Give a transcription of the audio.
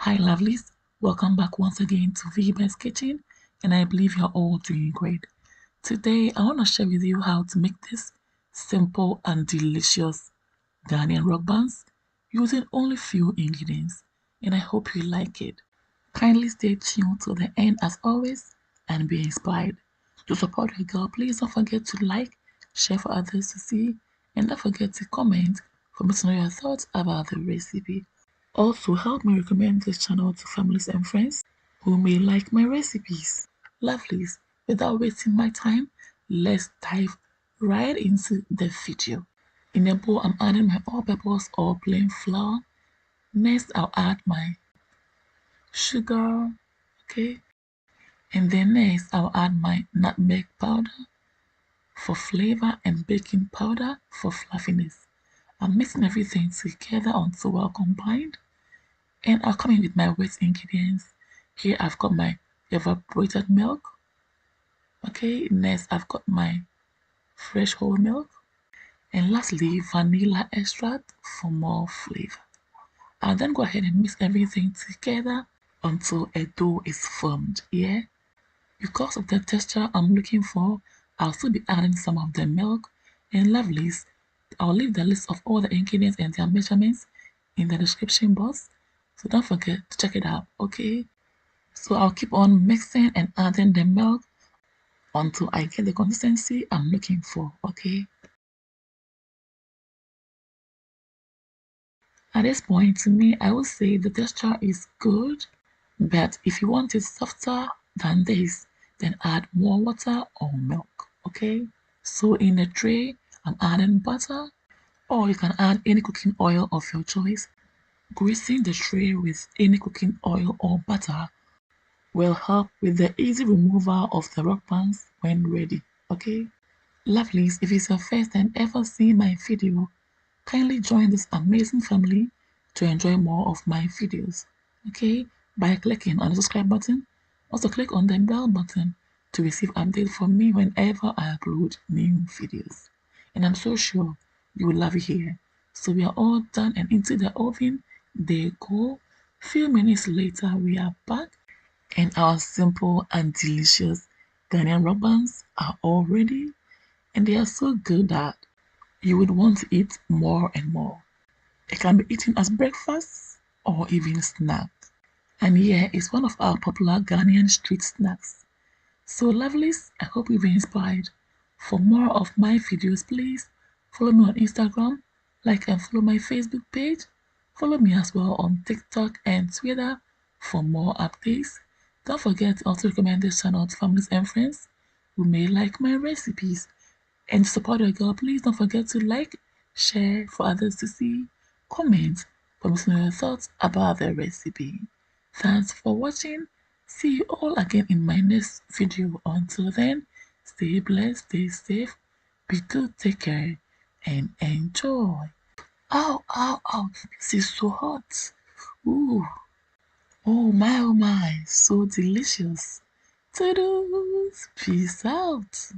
Hi lovelies, welcome back once again to VB's Kitchen, and I believe you're all doing great. Today I want to share with you how to make this simple and delicious Ghanaian rock buns using only few ingredients, and I hope you like it. Kindly stay tuned to the end as always and be inspired. To support your girl, please don't forget to like, share for others to see, and don't forget to comment for me to know your thoughts about the recipe. Also, help me recommend this channel to families and friends who may like my recipes. Lovelies, without wasting my time, let's dive right into the video. In a bowl, I'm adding my all-purpose or plain flour. Next, I'll add my sugar, okay? And then next, I'll add my nutmeg powder for flavor and baking powder for fluffiness. I'm mixing everything together until well combined. And I'll come in with my wet ingredients. Here I've got my evaporated milk. Okay, next I've got my fresh whole milk. And lastly, vanilla extract for more flavor. I'll then go ahead and mix everything together until a dough is formed. Yeah. Because of the texture I'm looking for, I'll still be adding some of the milk. And lovelies, I'll leave the list of all the ingredients and their measurements in the description box. So don't forget to check it out, okay? So I'll keep on mixing and adding the milk until I get the consistency I'm looking for, okay? At this point, to me, I would say the texture is good, but if you want it softer than this, then add more water or milk, okay? So in a tray, I'm adding butter, or you can add any cooking oil of your choice. Greasing the tray with any cooking oil or butter will help with the easy removal of the rock buns when ready, okay? Lovelies, if it's your first time ever seeing my video, kindly join this amazing family to enjoy more of my videos, okay? By clicking on the subscribe button. Also click on the bell button to receive updates from me whenever I upload new videos. And I'm so sure you will love it here. So we are all done and into the oven. They go. Few minutes later, we are back and our simple and delicious Ghanaian rock buns are all ready, and they are so good that you would want to eat more and more. It can be eaten as breakfast or even snack. And yeah, it's one of our popular Ghanaian street snacks. So lovelies, I hope you've been inspired. For more of my videos, please follow me on Instagram, like and follow my Facebook page. Follow me as well on TikTok and Twitter for more updates. Don't forget to also recommend this channel to families and friends who may like my recipes. And to support your girl, please don't forget to like, share for others to see, comment for me to know your thoughts about the recipe. Thanks for watching. See you all again in my next video. Until then, stay blessed, stay safe, be good, take care, and enjoy. Ow, ow, ow, this is so hot. Ooh. Oh my, so delicious. Toodles. Peace out.